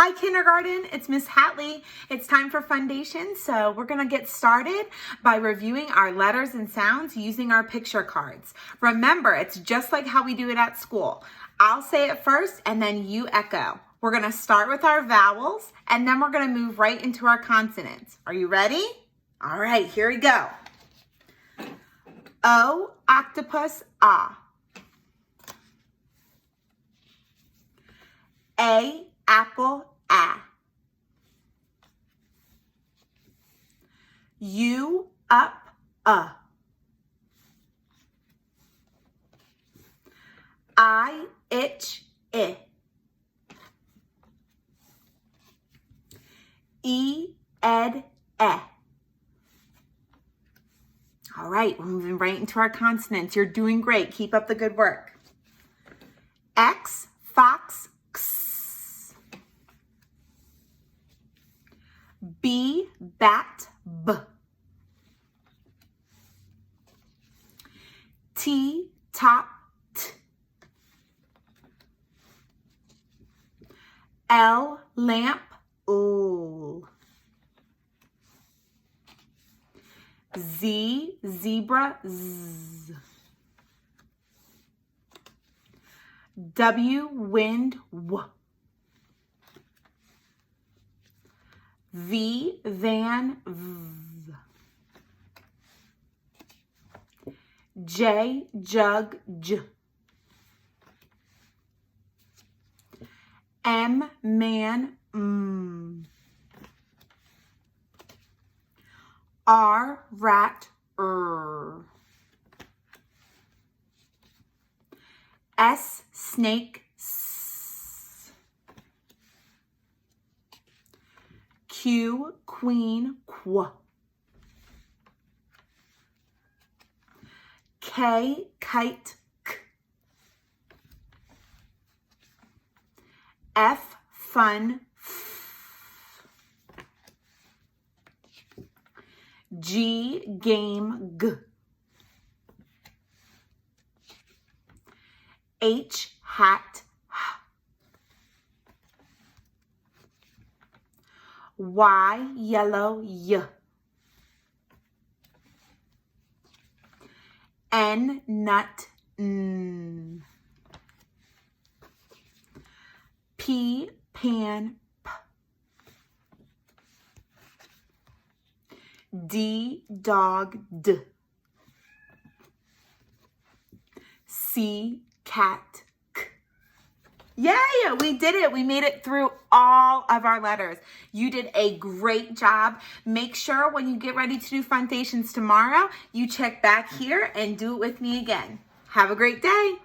Hi kindergarten, it's Miss Hatley. It's time for Fundations, so we're gonna get started by reviewing our letters and sounds using our picture cards. Remember, it's just like how we do it at school. I'll say it first and then you echo. We're gonna start with our vowels and then we're gonna move right into our consonants. Are you ready? All right, here we go. O, octopus, ah. A, apple, ah. U, up, I, itch, I. E, ed, eh. All right, we're moving right into our consonants. You're doing great. Keep up the good work. X, fox, x. B, bat, b. T, top, t. L, lamp, ooh. Z, zebra, z. W, wind, w. V, van, v. J, jug, j. M, man, m. R, rat, r. S, snake, s. Q, queen, qu. K, kite, k. F, fun, f. G, game, g. H, hat, h. Y, yellow, y. N, nut, n. P, pan, p. D, dog, d. C, cat, k. Yay, we did it. We made it through all of our letters. You did a great job. Make sure when you get ready to do Fundations tomorrow, you check back here and do it with me again. Have a great day.